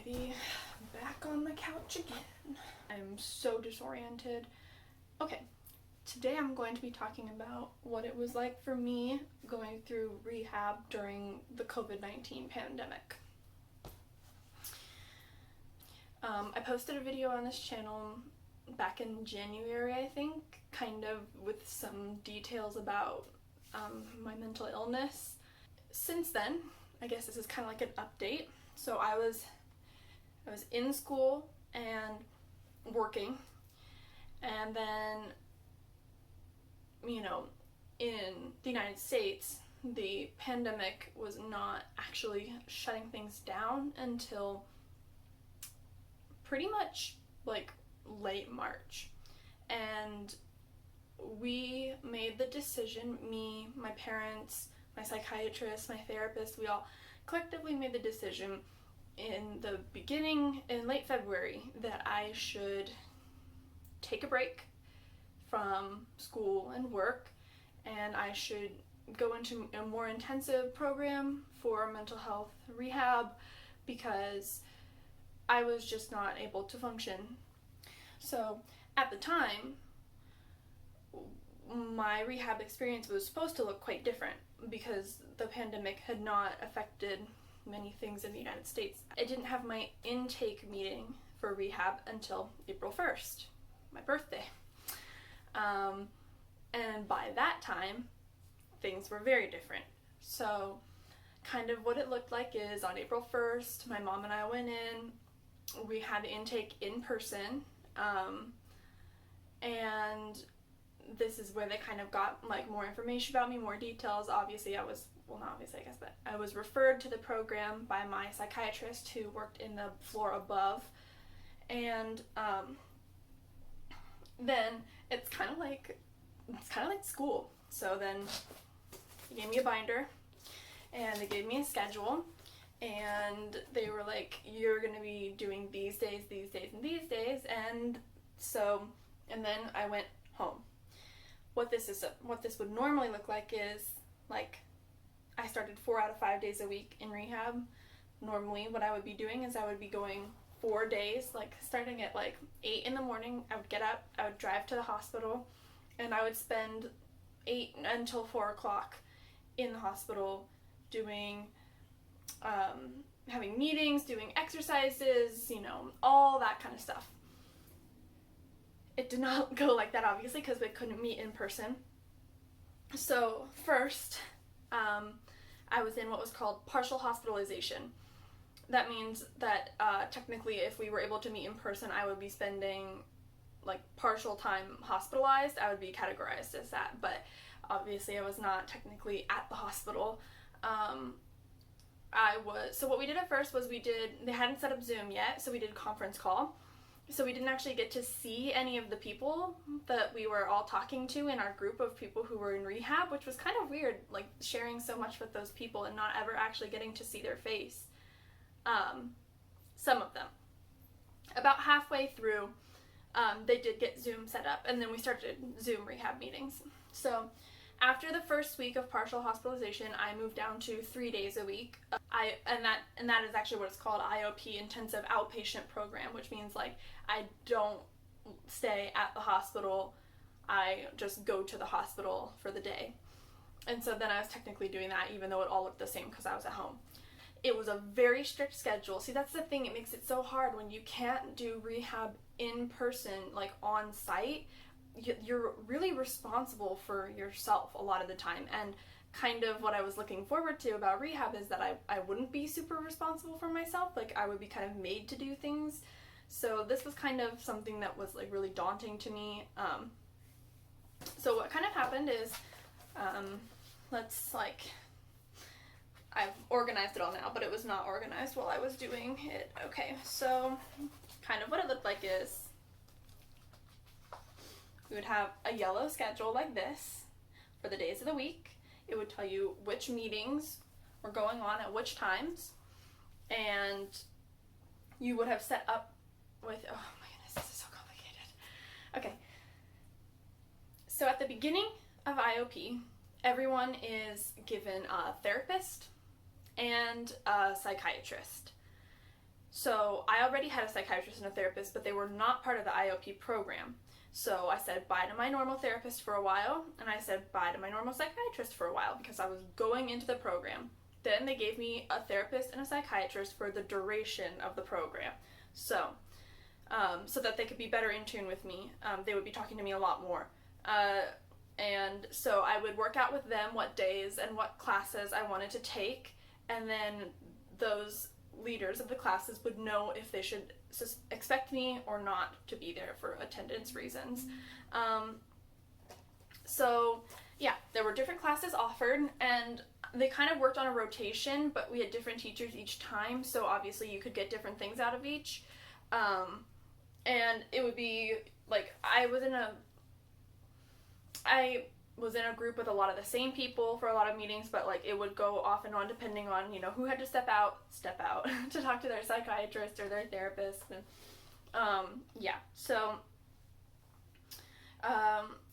Alrighty, back on the couch again. I'm so disoriented. Okay, today I'm going to be talking about what it was like for me going through rehab during the COVID-19 pandemic. I posted a video on this channel back in January, I think, kind of with some details about my mental illness. Since then, I guess this is kind of like an update. So I was in school and working, and then, in the United States, the pandemic was not actually shutting things down until pretty much like late March. And we made the decision, me, my parents, my psychiatrist, my therapist, we all collectively made the decision in late February, that I should take a break from school and work, and I should go into a more intensive program for mental health rehab because I was just not able to function. So at the time, my rehab experience was supposed to look quite different because the pandemic had not affected many things in the United States. I didn't have my intake meeting for rehab until April 1st, my birthday. And by that time, things were very different. So kind of what it looked like is on April 1st, my mom and I went in, we had intake in person, and this is where they kind of got like more information about me, more details. Obviously I was referred to the program by my psychiatrist who worked in the floor above, and then it's kind of like school. So then they gave me a binder and they gave me a schedule, and they were like, you're gonna be doing these days, and these days, and then I went home. What this would normally look like is, like, I started 4 out of 5 days a week in rehab. Normally what I would be doing is I would be going 4 days, like starting at like 8 in the morning. I would get up, I would drive to the hospital, and I would spend 8 until 4 o'clock in the hospital doing, having meetings, doing exercises, all that kind of stuff. It did not go like that, obviously, because we couldn't meet in person. So first, I was in what was called partial hospitalization. That means that technically if we were able to meet in person, I would be spending like partial time hospitalized. I would be categorized as that, but obviously I was not technically at the hospital. So what we did at first was they hadn't set up Zoom yet, so we did conference call. So we didn't actually get to see any of the people that we were all talking to in our group of people who were in rehab, which was kind of weird, like sharing so much with those people and not ever actually getting to see their face. Some of them. About halfway through, they did get Zoom set up, and then we started Zoom rehab meetings. So after the first week of partial hospitalization, I moved down to 3 days a week. And that is actually what it's called, IOP, Intensive Outpatient Program, which means like I don't stay at the hospital, I just go to the hospital for the day. And so then I was technically doing that even though it all looked the same because I was at home. It was a very strict schedule. See, that's the thing, it makes it so hard when you can't do rehab in person, like on site. You're really responsible for yourself a lot of the time, and kind of what I was looking forward to about rehab is that I wouldn't be super responsible for myself, like I would be kind of made to do things. So this was kind of something that was like really daunting to me. So what kind of happened is, I've organized it all now, but it was not organized while I was doing it. Okay, so kind of what it looked like is, we would have a yellow schedule like this for the days of the week. It would tell you which meetings were going on at which times, and you would have set up with, oh my goodness, this is so complicated. Okay, so at the beginning of IOP, everyone is given a therapist and a psychiatrist. So I already had a psychiatrist and a therapist, but they were not part of the IOP program. So I said bye to my normal therapist for a while, and I said bye to my normal psychiatrist for a while because I was going into the program. Then they gave me a therapist and a psychiatrist for the duration of the program. So that they could be better in tune with me. They would be talking to me a lot more. And so I would work out with them what days and what classes I wanted to take, and then those leaders of the classes would know if they should expect me or not to be there for attendance reasons. So yeah, there were different classes offered, and they kind of worked on a rotation, but we had different teachers each time, so obviously you could get different things out of each. And it would be like I was in a group with a lot of the same people for a lot of meetings, but like it would go off and on depending on, you know, who had to step out to talk to their psychiatrist or their therapist. And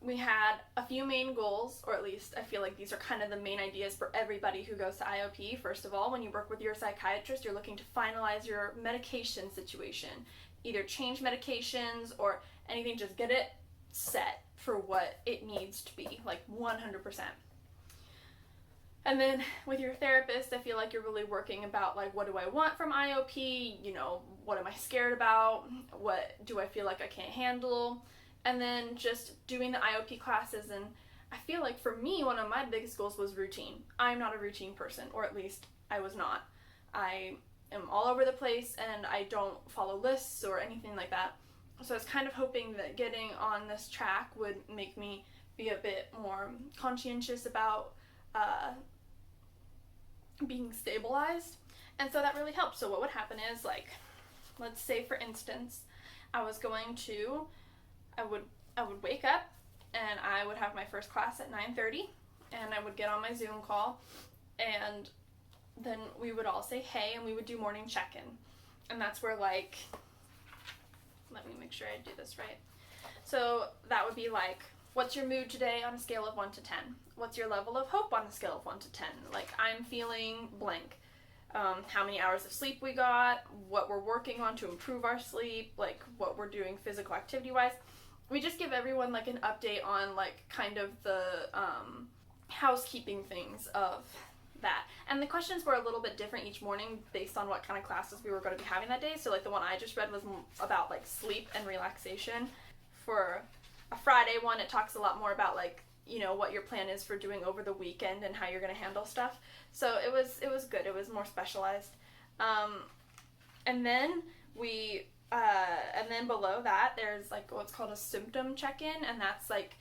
we had a few main goals, or at least I feel like these are kind of the main ideas for everybody who goes to IOP. First of all, when you work with your psychiatrist, you're looking to finalize your medication situation. Either change medications or anything, just get it set for what it needs to be, like 100%. And then with your therapist, I feel like you're really working about like, what do I want from IOP? You know, what am I scared about? What do I feel like I can't handle? And then just doing the IOP classes. And I feel like for me, one of my biggest goals was routine. I'm not a routine person, or at least I was not. I am all over the place and I don't follow lists or anything like that. So I was kind of hoping that getting on this track would make me be a bit more conscientious about being stabilized. And so that really helped. So what would happen is, like, let's say for instance, I would wake up and I would have my first class at 9:30, and I would get on my Zoom call, and then we would all say hey, and we would do morning check-in. And that's where, like, let me make sure I do this right. So that would be like, what's your mood today on a scale of 1 to 10? What's your level of hope on a scale of 1 to 10? Like, I'm feeling blank. How many hours of sleep we got, what we're working on to improve our sleep, like what we're doing physical activity wise. We just give everyone like an update on like kind of the housekeeping things of that. And the questions were a little bit different each morning based on what kind of classes we were going to be having that day. So like the one I just read was about like sleep and relaxation. For a Friday one, it talks a lot more about like, you know, what your plan is for doing over the weekend and how you're going to handle stuff. So it was good. It was more specialized. And then below that, there's like what's called a symptom check-in, and that's like,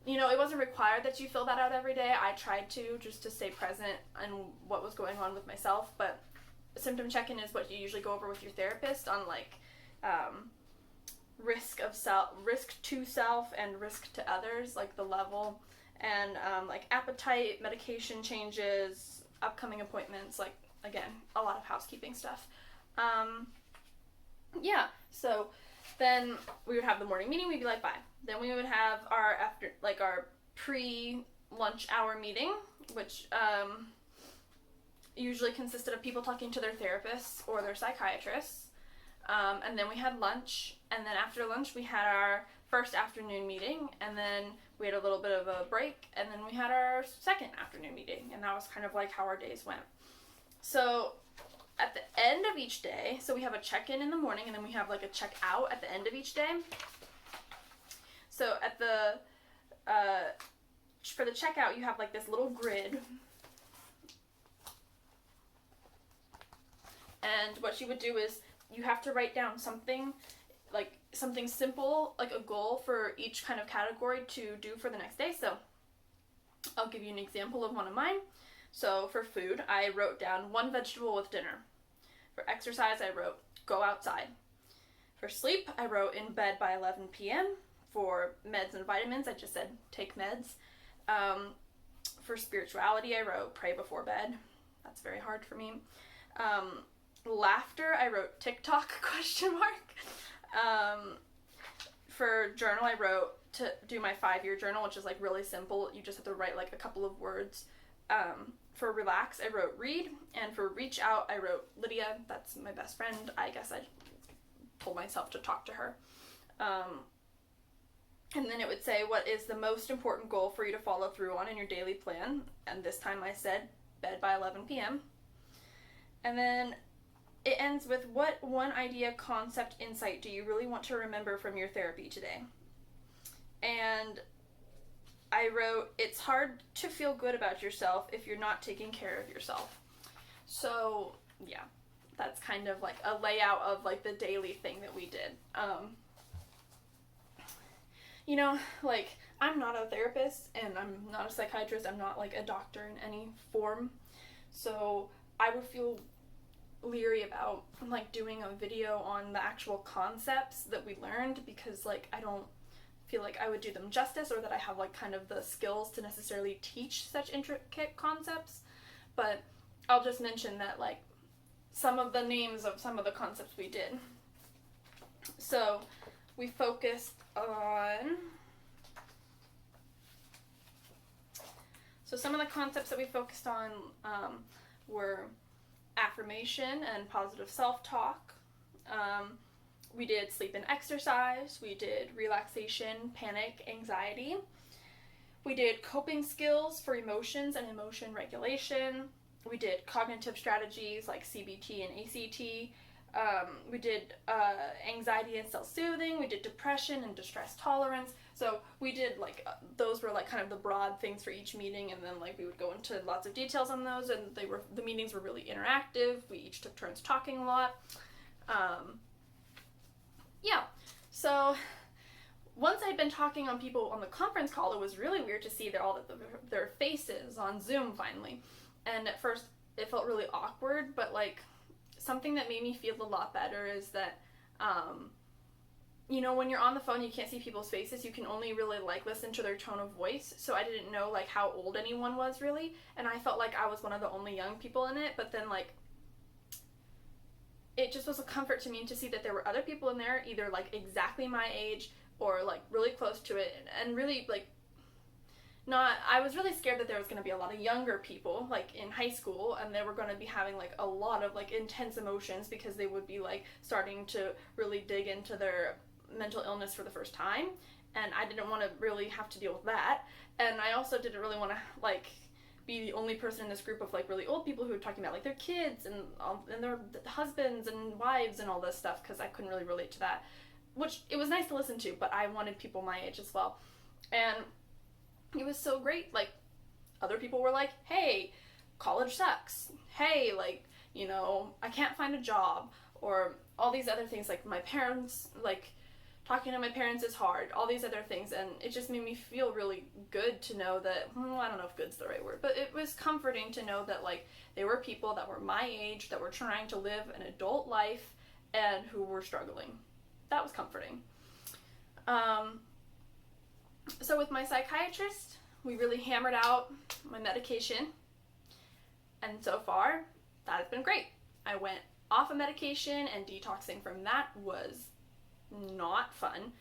you know, it wasn't required that you fill that out every day. I tried to, just to stay present on what was going on with myself, but symptom check-in is what you usually go over with your therapist on like risk to self and risk to others, like the level, and like appetite, medication changes, upcoming appointments, like, again, a lot of housekeeping stuff. So then we would have the morning meeting, we'd be like, bye. Then we would have our pre-lunch hour meeting, which usually consisted of people talking to their therapists or their psychiatrists. And then we had lunch, and then after lunch we had our first afternoon meeting, and then we had a little bit of a break, and then we had our second afternoon meeting, and that was kind of like how our days went. So at the end of each day, so we have a check-in in the morning, and then we have like a check-out at the end of each day. So at the for the checkout, you have like this little grid, and what you would do is you have to write down something simple, like a goal for each kind of category to do for the next day. So I'll give you an example of one of mine. So for food, I wrote down 1 vegetable with dinner. For exercise, I wrote go outside. For sleep, I wrote in bed by 11 p.m. For meds and vitamins, I just said take meds. For spirituality, I wrote pray before bed. That's very hard for me. Laughter, I wrote TikTok ? For journal, I wrote to do my 5-year journal, which is like really simple. You just have to write like a couple of words. for relax, I wrote read, and for reach out, I wrote Lydia. That's my best friend. I guess I told myself to talk to her. And then it would say, what is the most important goal for you to follow through on in your daily plan? And this time I said, bed by 11 p.m. And then it ends with, what one idea, concept, insight do you really want to remember from your therapy today? And I wrote, it's hard to feel good about yourself if you're not taking care of yourself. So, yeah, that's kind of like a layout of like the daily thing that we did. You know, like, I'm not a therapist and I'm not a psychiatrist. I'm not like a doctor in any form. So I would feel leery about like doing a video on the actual concepts that we learned, because like I don't feel like I would do them justice, or that I have like kind of the skills to necessarily teach such intricate concepts. But I'll just mention that like some of the names of some of the concepts we did. So we focused on, so some of the concepts that we focused on were affirmation and positive self-talk. We did sleep and exercise. We did relaxation, panic, anxiety. We did coping skills for emotions and emotion regulation. We did cognitive strategies like CBT and ACT. We did anxiety and self-soothing. We did depression and distress tolerance. So we did like those were like kind of the broad things for each meeting, and then like we would go into lots of details on those, and the meetings were really interactive. We each took turns talking a lot. Yeah, so once I'd been talking on people on the conference call, it was really weird to see their faces on Zoom finally. And at first it felt really awkward, but like something that made me feel a lot better is that, you know, when you're on the phone, you can't see people's faces. You can only really like listen to their tone of voice. So I didn't know like how old anyone was really. And I felt like I was one of the only young people in it. But then like, it just was a comfort to me to see that there were other people in there, either like exactly my age or like really close to it, and really like not, I was really scared that there was going to be a lot of younger people like in high school, and they were going to be having like a lot of like intense emotions because they would be like starting to really dig into their mental illness for the first time, and I didn't want to really have to deal with that. And I also didn't really want to like be the only person in this group of like really old people who were talking about like their kids and their husbands and wives and all this stuff, because I couldn't really relate to that, which it was nice to listen to, but I wanted people my age as well. And it was so great. Like, other people were like, hey, college sucks. Hey, like, you know, I can't find a job, or all these other things, like my parents, like talking to my parents is hard, all these other things. And it just made me feel really good to know that, I don't know if good's the right word, but it was comforting to know that like there were people that were my age that were trying to live an adult life and who were struggling. That was comforting. So with my psychiatrist, we really hammered out my medication, and so far that has been great. I went off of medication, and detoxing from that was not fun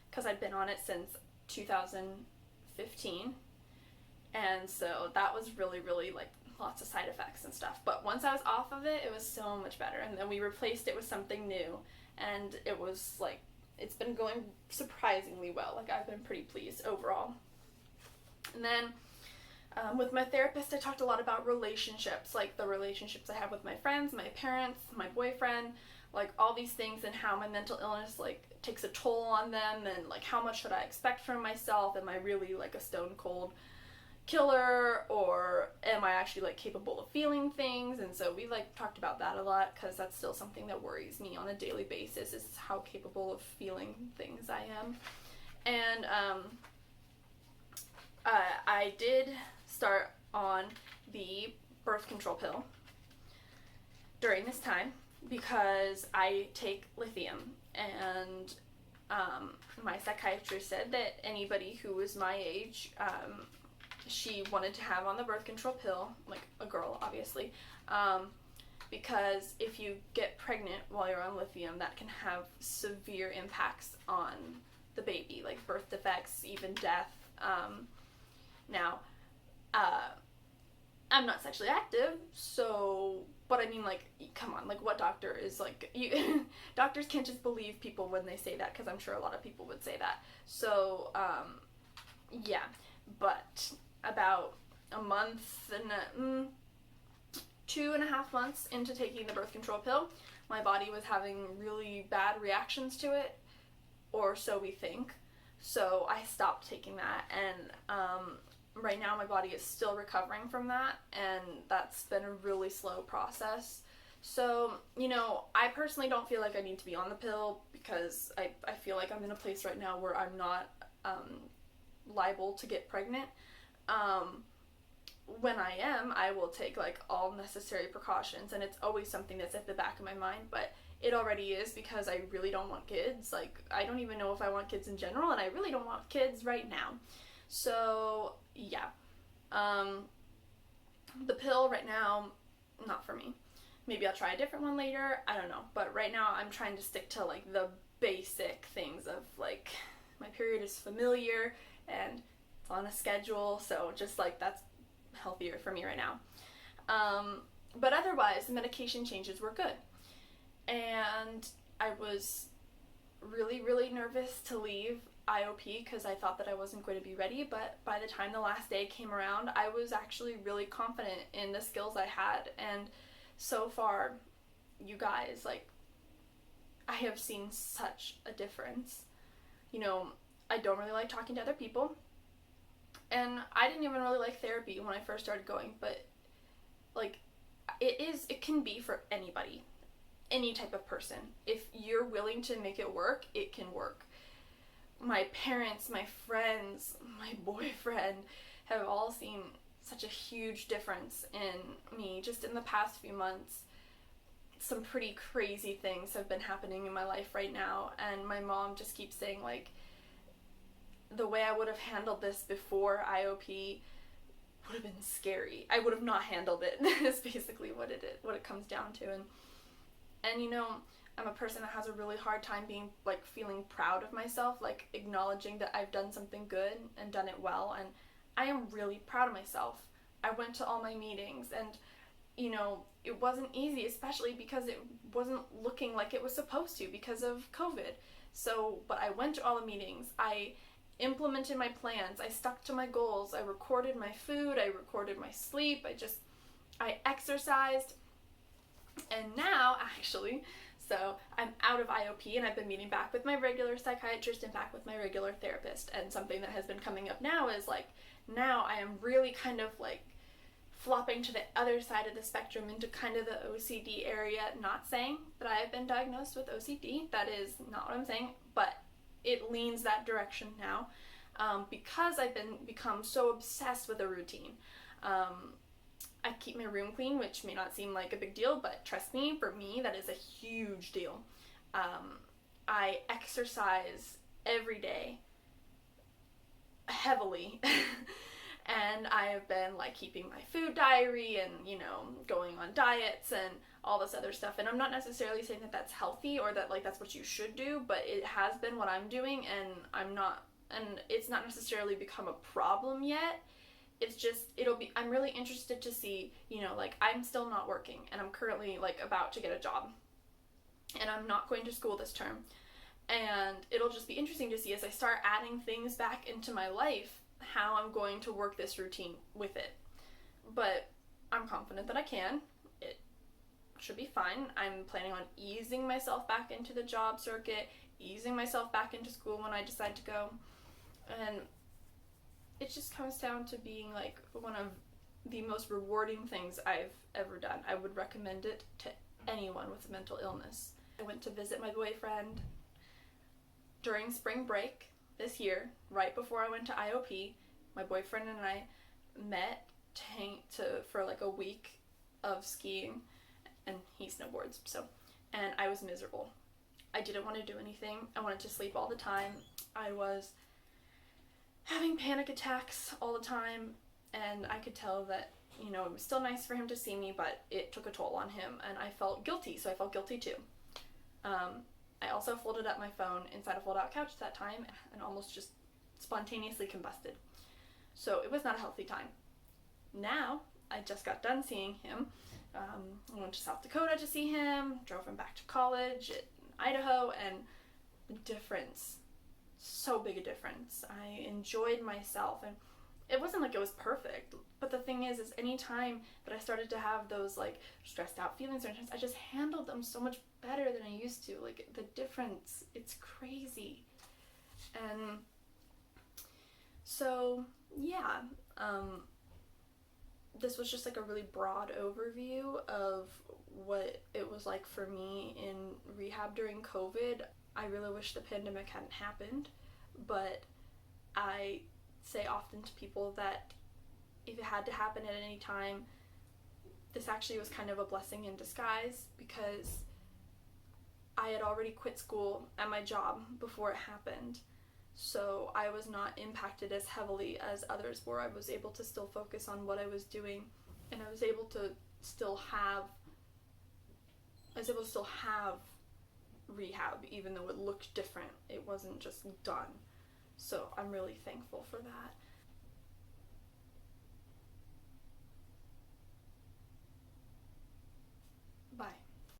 because I'd been on it since 2015, and so that was really, really like lots of side effects and stuff. But once I was off of it, it was so much better, and then we replaced it with something new, and it was like, it's been going surprisingly well. Like, I've been pretty pleased overall. And then with my therapist, I talked a lot about relationships, like the relationships I have with my friends, my parents, my boyfriend, like all these things, and how my mental illness like takes a toll on them, and like how much should I expect from myself? Am I really like a stone cold killer, or am I actually like capable of feeling things? And so we like talked about that a lot, because that's still something that worries me on a daily basis, is how capable of feeling things I am. And I did start on the birth control pill during this time because I take lithium, and my psychiatrist said that anybody who was my age, she wanted to have on the birth control pill, like a girl obviously, because if you get pregnant while you're on lithium, that can have severe impacts on the baby, like birth defects, even death. Now, I'm not sexually active, so, but I mean, like, come on, like, what doctor is, like, doctors can't just believe people when they say that, because I'm sure a lot of people would say that. So, yeah, but about a month and 2.5 months into taking the birth control pill, my body was having really bad reactions to it, or so we think. So I stopped taking that, and right now my body is still recovering from that, and that's been a really slow process. So, I personally don't feel like I need to be on the pill, because I feel like I'm in a place right now where I'm not liable to get pregnant. When I am, I will take like all necessary precautions, and it's always something that's at the back of my mind, but it already is, because I really don't want kids. Like, I don't even know if I want kids in general, and I really don't want kids right now. So, yeah. The pill right now, not for me. Maybe I'll try a different one later, I don't know. But right now I'm trying to stick to like the basic things of like, my period is familiar and it's on a schedule, so just like that's healthier for me right now. But otherwise, the medication changes were good. And I was really, really nervous to leave IOP, because I thought that I wasn't going to be ready, but by the time the last day came around, I was actually really confident in the skills I had, and so far, you guys, like, I have seen such a difference. I don't really like talking to other people, and I didn't even really like therapy when I first started going, but, like, it can be for anybody, any type of person. If you're willing to make it work, it can work. My parents, my friends, my boyfriend have all seen such a huge difference in me just in the past few months. Some pretty crazy things have been happening in my life right now, and my mom just keeps saying, like, the way I would have handled this before IOP would have been scary. I would have not handled it, is basically what it comes down to. And I'm a person that has a really hard time being, like, feeling proud of myself, like, acknowledging that I've done something good and done it well, and I am really proud of myself. I went to all my meetings, and, it wasn't easy, especially because it wasn't looking like it was supposed to because of COVID. So, but I went to all the meetings, I implemented my plans, I stuck to my goals, I recorded my food, I recorded my sleep, I exercised, and now, actually, so I'm out of IOP, and I've been meeting back with my regular psychiatrist and back with my regular therapist. And something that has been coming up now is, like, now I am really kind of like flopping to the other side of the spectrum into kind of the OCD area. Not saying that I have been diagnosed with OCD. That is not what I'm saying, but it leans that direction now, because I've become so obsessed with a routine. I keep my room clean, which may not seem like a big deal, but trust me, for me, that is a huge deal. I exercise every day, heavily, and I have been, like, keeping my food diary and, going on diets and all this other stuff, and I'm not necessarily saying that that's healthy or that, like, that's what you should do, but it has been what I'm doing, and it's not necessarily become a problem yet. It's just, I'm really interested to see, like, I'm still not working, and I'm currently, like, about to get a job, and I'm not going to school this term, and it'll just be interesting to see, as I start adding things back into my life, how I'm going to work this routine with it. But I'm confident that I can. It should be fine. I'm planning on easing myself back into the job circuit, easing myself back into school when I decide to go, and it just comes down to being, like, one of the most rewarding things I've ever done. I would recommend it to anyone with a mental illness. I went to visit my boyfriend during spring break this year, right before I went to IOP. My boyfriend and I met for like a week of skiing, and he snowboards, and I was miserable. I didn't want to do anything. I wanted to sleep all the time. I was having panic attacks all the time, and I could tell that, it was still nice for him to see me, but it took a toll on him, and I felt guilty, so I felt guilty too. I also folded up my phone inside a fold-out couch that time, and almost just spontaneously combusted. So it was not a healthy time. Now, I just got done seeing him. I went to South Dakota to see him, drove him back to college in Idaho, and the difference, so big a difference. I enjoyed myself, and it wasn't like it was perfect, but the thing is any time that I started to have those like stressed out feelings or intense, I just handled them so much better than I used to. Like the difference, it's crazy. And so yeah, this was just like a really broad overview of what it was like for me in rehab during COVID. I really wish the pandemic hadn't happened, but I say often to people that if it had to happen at any time, this actually was kind of a blessing in disguise, because I had already quit school and my job before it happened. So I was not impacted as heavily as others were. I was able to still focus on what I was doing, and I was able to still have rehab, even though it looked different. It wasn't just done. So I'm really thankful for that.